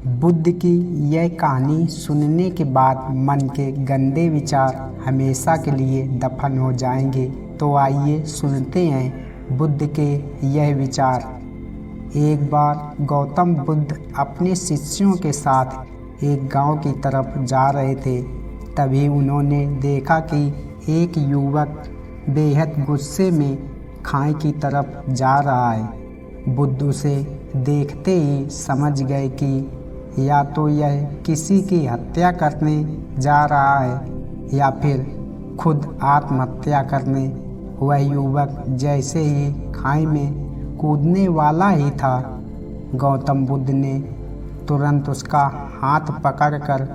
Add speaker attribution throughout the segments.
Speaker 1: बुद्ध की यह कहानी सुनने के बाद मन के गंदे विचार हमेशा के लिए दफन हो जाएंगे। तो आइए सुनते हैं बुद्ध के यह विचार। एक बार गौतम बुद्ध अपने शिष्यों के साथ एक गांव की तरफ जा रहे थे। तभी उन्होंने देखा कि एक युवक बेहद गुस्से में खाई की तरफ जा रहा है। बुद्ध उसे देखते ही समझ गए कि या तो यह किसी की हत्या करने जा रहा है या फिर खुद आत्महत्या करने। वह युवक जैसे ही खाई में कूदने वाला ही था, गौतम बुद्ध ने तुरंत उसका हाथ पकड़कर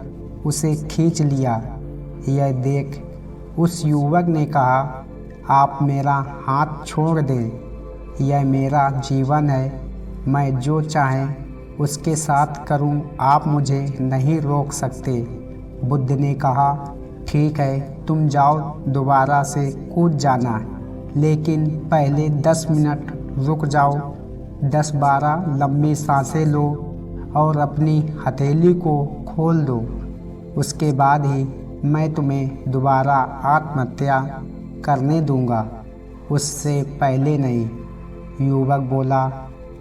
Speaker 1: उसे खींच लिया। यह देख उस युवक ने कहा, आप मेरा हाथ छोड़ दें, यह मेरा जीवन है, मैं जो चाहे उसके साथ करूं, आप मुझे नहीं रोक सकते। बुद्ध ने कहा, ठीक है, तुम जाओ, दोबारा से कूद जाना, लेकिन पहले 10 मिनट रुक जाओ, 10-12 लंबी सांसें लो और अपनी हथेली को खोल दो। उसके बाद ही मैं तुम्हें दोबारा आत्महत्या करने दूंगा, उससे पहले नहीं। युवक बोला,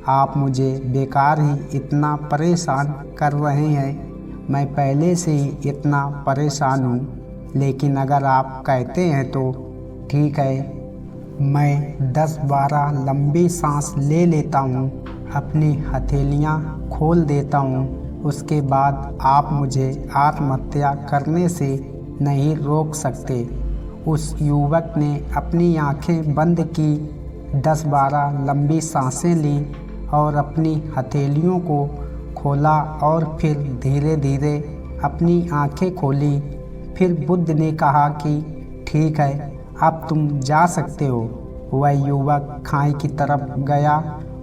Speaker 1: आप मुझे बेकार ही इतना परेशान कर रहे हैं, मैं पहले से ही इतना परेशान हूँ, लेकिन अगर आप कहते हैं तो ठीक है, मैं 10-12 लंबी सांस ले लेता हूँ, अपनी हथेलियाँ खोल देता हूँ, उसके बाद आप मुझे आत्महत्या करने से नहीं रोक सकते। उस युवक ने अपनी आंखें बंद की, 10-12 लंबी सांसें ली और अपनी हथेलियों को खोला और फिर धीरे धीरे अपनी आंखें खोली। फिर बुद्ध ने कहा कि ठीक है, अब तुम जा सकते हो। वह युवक खाई की तरफ गया।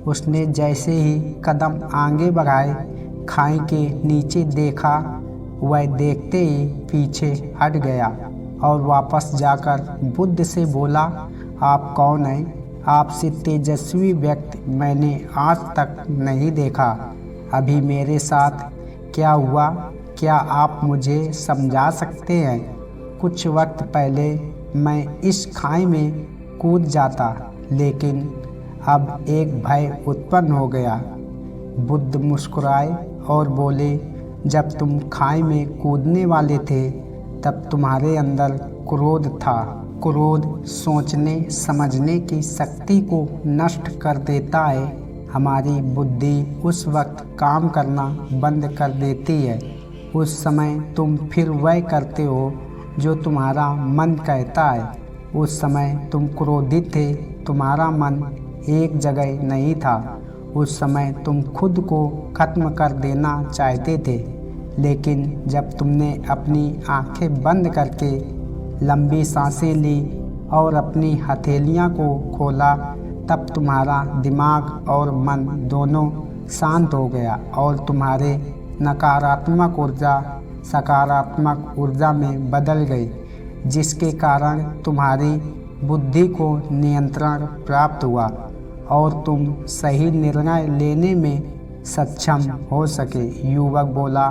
Speaker 1: उसने जैसे ही कदम आगे बढ़ाए, खाई के नीचे देखा। वह देखते ही पीछे हट गया और वापस जाकर बुद्ध से बोला, आप कौन हैं? आपसे तेजस्वी व्यक्ति मैंने आज तक नहीं देखा। अभी मेरे साथ क्या हुआ, क्या आप मुझे समझा सकते हैं? कुछ वक्त पहले मैं इस खाई में कूद जाता, लेकिन अब एक भय उत्पन्न हो गया। बुद्ध मुस्कुराए और बोले, जब तुम खाई में कूदने वाले थे तब तुम्हारे अंदर क्रोध था। क्रोध सोचने समझने की शक्ति को नष्ट कर देता है। हमारी बुद्धि उस वक्त काम करना बंद कर देती है। उस समय तुम फिर वह करते हो जो तुम्हारा मन कहता है। उस समय तुम क्रोधित थे, तुम्हारा मन एक जगह नहीं था। उस समय तुम खुद को खत्म कर देना चाहते थे, लेकिन जब तुमने अपनी आंखें बंद करके लंबी सांसें ली और अपनी हथेलियां को खोला, तब तुम्हारा दिमाग और मन दोनों शांत हो गया और तुम्हारे नकारात्मक ऊर्जा सकारात्मक ऊर्जा में बदल गई, जिसके कारण तुम्हारी बुद्धि को नियंत्रण प्राप्त हुआ और तुम सही निर्णय लेने में सक्षम हो सके। युवक बोला,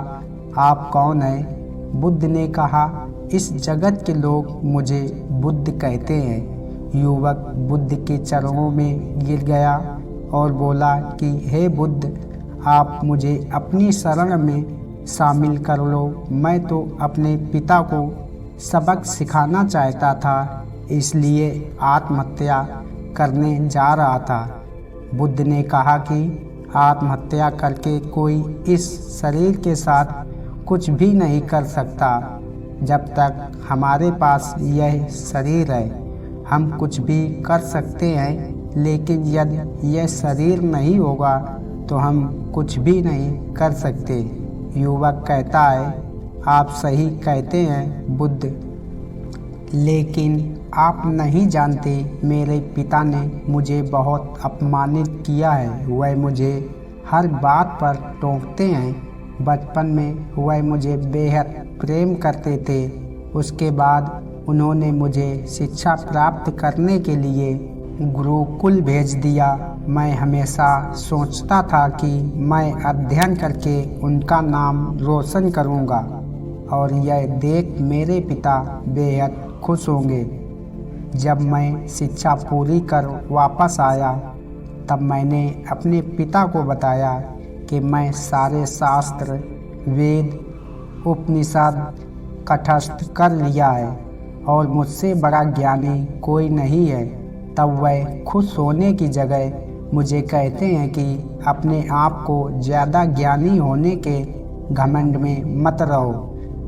Speaker 1: आप कौन हैं? बुद्ध ने कहा, इस जगत के लोग मुझे बुद्ध कहते हैं। युवक बुद्ध के चरणों में गिर गया और बोला कि हे बुद्ध, आप मुझे अपनी शरण में शामिल कर लो। मैं तो अपने पिता को सबक सिखाना चाहता था, इसलिए आत्महत्या करने जा रहा था। बुद्ध ने कहा कि आत्महत्या करके कोई इस शरीर के साथ कुछ भी नहीं कर सकता। जब तक हमारे पास यह शरीर है, हम कुछ भी कर सकते हैं, लेकिन यदि यह शरीर नहीं होगा तो हम कुछ भी नहीं कर सकते। युवक कहता है, आप सही कहते हैं बुद्ध, लेकिन आप नहीं जानते, मेरे पिता ने मुझे बहुत अपमानित किया है। वह मुझे हर बात पर टोकते हैं। बचपन में वह मुझे बेहद प्रेम करते थे। उसके बाद उन्होंने मुझे शिक्षा प्राप्त करने के लिए गुरुकुल भेज दिया। मैं हमेशा सोचता था कि मैं अध्ययन करके उनका नाम रोशन करूंगा और यह देख मेरे पिता बेहद खुश होंगे। जब मैं शिक्षा पूरी कर वापस आया तब मैंने अपने पिता को बताया कि मैं सारे शास्त्र, वेद, उपनिषद कंठस्थ कर लिया है और मुझसे बड़ा ज्ञानी कोई नहीं है। तब वह खुश होने की जगह मुझे कहते हैं कि अपने आप को ज़्यादा ज्ञानी होने के घमंड में मत रहो,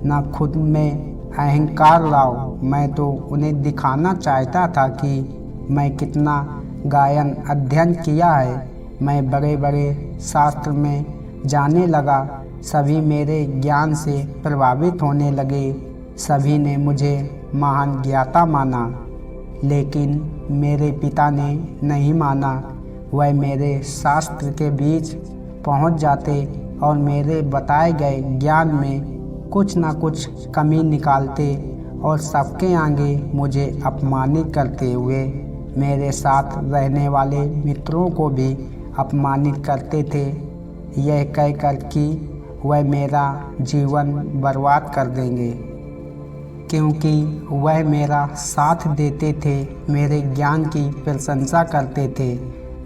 Speaker 1: न खुद में अहंकार लाओ। मैं तो उन्हें दिखाना चाहता था कि मैं कितना गायन अध्ययन किया है। मैं बड़े बड़े शास्त्र में जाने लगा। सभी मेरे ज्ञान से प्रभावित होने लगे। सभी ने मुझे महान ज्ञाता माना, लेकिन मेरे पिता ने नहीं माना। वह मेरे शास्त्र के बीच पहुंच जाते और मेरे बताए गए ज्ञान में कुछ न कुछ कमी निकालते और सबके आगे मुझे अपमानित करते हुए मेरे साथ रहने वाले मित्रों को भी अपमानित करते थे, यह कहकर कि वह मेरा जीवन बर्बाद कर देंगे। क्योंकि वह मेरा साथ देते थे, मेरे ज्ञान की प्रशंसा करते थे।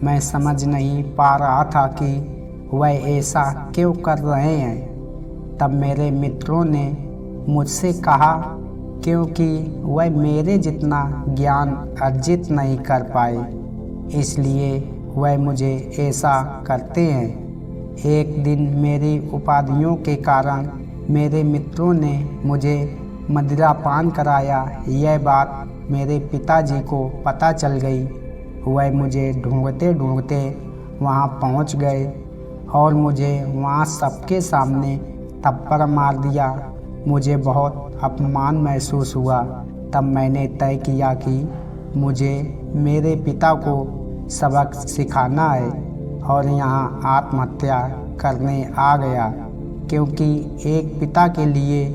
Speaker 1: मैं समझ नहीं पा रहा था कि वह ऐसा क्यों कर रहे हैं। तब मेरे मित्रों ने मुझसे कहा क्योंकि वह मेरे जितना ज्ञान अर्जित नहीं कर पाए, इसलिए वह मुझे ऐसा करते हैं। एक दिन मेरी उपाधियों के कारण मेरे मित्रों ने मुझे मदिरा पान कराया। यह बात मेरे पिताजी को पता चल गई। वह मुझे ढूंढते ढूंढते वहाँ पहुँच गए और मुझे वहाँ सबके सामने थप्पड़ मार दिया। मुझे बहुत अपमान महसूस हुआ। तब मैंने तय किया कि मुझे मेरे पिता को सबक सिखाना है और यहाँ आत्महत्या करने आ गया, क्योंकि एक पिता के लिए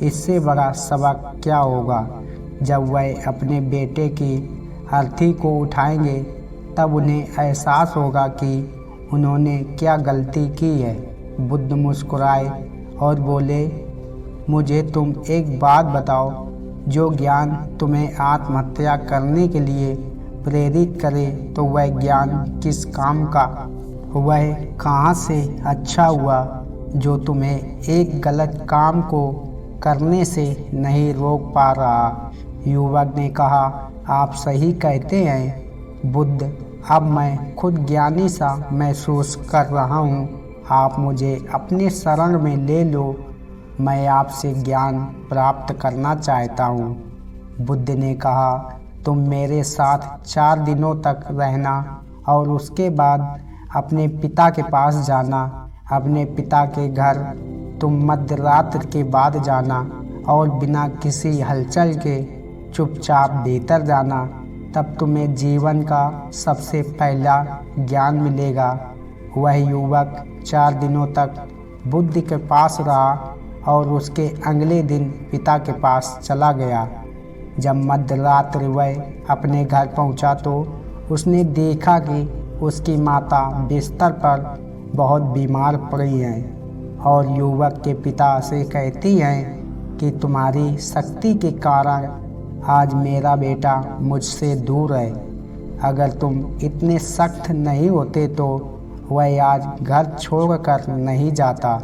Speaker 1: इससे बड़ा सबक क्या होगा। जब वह अपने बेटे की अर्थी को उठाएंगे तब उन्हें एहसास होगा कि उन्होंने क्या गलती की है। बुद्ध मुस्कुराए और बोले, मुझे तुम एक बात बताओ, जो ज्ञान तुम्हें आत्महत्या करने के लिए प्रेरित करे तो वह ज्ञान किस काम का? वह कहाँ से अच्छा हुआ जो तुम्हें एक गलत काम को करने से नहीं रोक पा रहा? युवक ने कहा, आप सही कहते हैं बुद्ध, अब मैं खुद ज्ञानी सा महसूस कर रहा हूँ। आप मुझे अपने शरण में ले लो, मैं आपसे ज्ञान प्राप्त करना चाहता हूँ। बुद्ध ने कहा, तुम मेरे साथ 4 दिनों तक रहना और उसके बाद अपने पिता के पास जाना। अपने पिता के घर तुम मध्य रात्रि के बाद जाना और बिना किसी हलचल के चुपचाप भीतर जाना। तब तुम्हें जीवन का सबसे पहला ज्ञान मिलेगा। वह युवक 4 दिनों तक बुद्ध के पास रहा और उसके अगले दिन पिता के पास चला गया। जब मध्य रात्रि वह अपने घर पहुंचा तो उसने देखा कि उसकी माता बिस्तर पर बहुत बीमार पड़ी हैं और युवक के पिता से कहती हैं कि तुम्हारी शक्ति के कारण आज मेरा बेटा मुझसे दूर है। अगर तुम इतने सख्त नहीं होते तो वह आज घर छोड़कर नहीं जाता।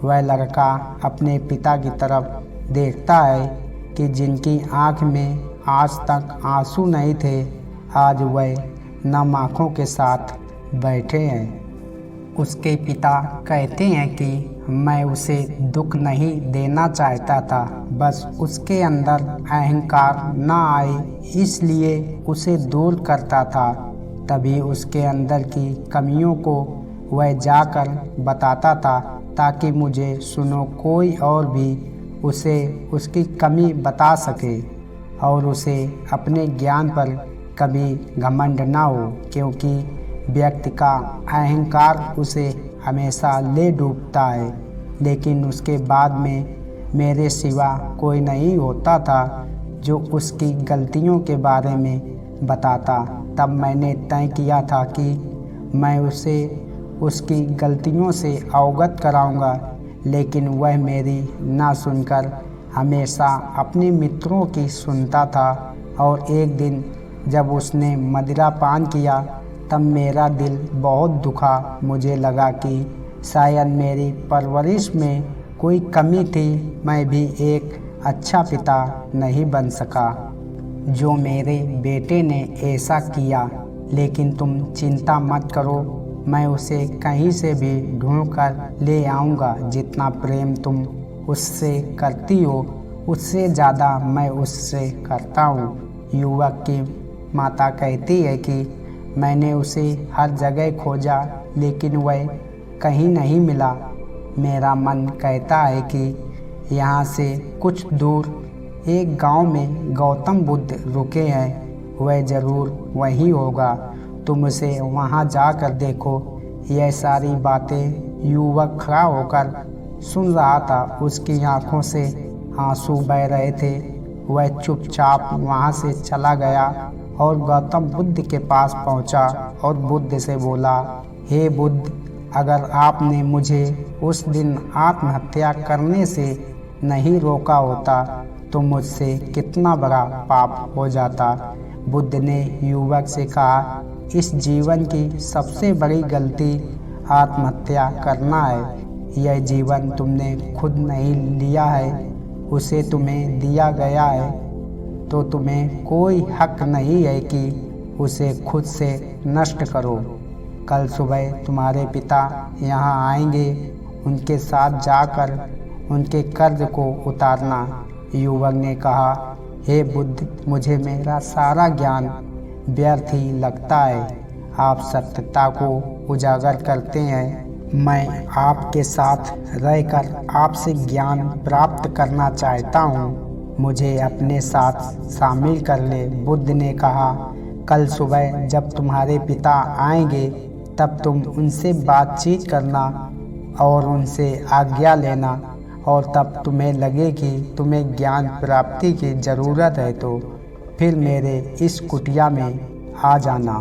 Speaker 1: वह लड़का अपने पिता की तरफ देखता है कि जिनकी आँख में आज तक आंसू नहीं थे, आज वह नम आँखों के साथ बैठे हैं। उसके पिता कहते हैं कि मैं उसे दुख नहीं देना चाहता था, बस उसके अंदर अहंकार ना आए इसलिए उसे दूर करता था। तभी उसके अंदर की कमियों को वह जाकर बताता था ताकि मुझे सुनो कोई और भी उसे उसकी कमी बता सके और उसे अपने ज्ञान पर कभी घमंड ना हो, क्योंकि व्यक्ति का अहंकार उसे हमेशा ले डूबता है। लेकिन उसके बाद में मेरे सिवा कोई नहीं होता था जो उसकी गलतियों के बारे में बताता। तब मैंने तय किया था कि मैं उसे उसकी गलतियों से अवगत कराऊंगा, लेकिन वह मेरी ना सुनकर हमेशा अपने मित्रों की सुनता था। और एक दिन जब उसने मदिरा पान किया तब मेरा दिल बहुत दुखा। मुझे लगा कि शायद मेरी परवरिश में कोई कमी थी। मैं भी एक अच्छा पिता नहीं बन सका जो मेरे बेटे ने ऐसा किया। लेकिन तुम चिंता मत करो, मैं उसे कहीं से भी ढूंढ कर ले आऊँगा। जितना प्रेम तुम उससे करती हो उससे ज़्यादा मैं उससे करता हूँ। युवक की माता कहती है कि मैंने उसे हर जगह खोजा लेकिन वह कहीं नहीं मिला। मेरा मन कहता है कि यहाँ से कुछ दूर एक गांव में गौतम बुद्ध रुके हैं, वह ज़रूर वही होगा। तुम उसे वहाँ जाकर देखो। यह सारी बातें युवक खड़ा होकर सुन रहा था। उसकी आंखों से आंसू बह रहे थे। वह चुपचाप वहाँ से चला गया और गौतम बुद्ध के पास पहुँचा और बुद्ध से बोला, हे बुद्ध, अगर आपने मुझे उस दिन आत्महत्या करने से नहीं रोका होता तो मुझसे कितना बड़ा पाप हो जाता। बुद्ध ने युवक से कहा, इस जीवन की सबसे बड़ी गलती आत्महत्या करना है। यह जीवन तुमने खुद नहीं लिया है, उसे तुम्हें दिया गया है, तो तुम्हें कोई हक नहीं है कि उसे खुद से नष्ट करो। कल सुबह तुम्हारे पिता यहाँ आएंगे, उनके साथ जाकर उनके कर्ज को उतारना। युवक ने कहा, हे बुद्ध, मुझे मेरा सारा ज्ञान व्यर्थ ही लगता है। आप सत्यता को उजागर करते हैं। मैं आपके साथ रहकर आपसे ज्ञान प्राप्त करना चाहता हूँ, मुझे अपने साथ शामिल कर ले। बुद्ध ने कहा, कल सुबह जब तुम्हारे पिता आएंगे तब तुम उनसे बातचीत करना और उनसे आज्ञा लेना, और तब तुम्हें लगे कि तुम्हें ज्ञान प्राप्ति की ज़रूरत है तो फिर मेरे इस कुटिया में आ जाना।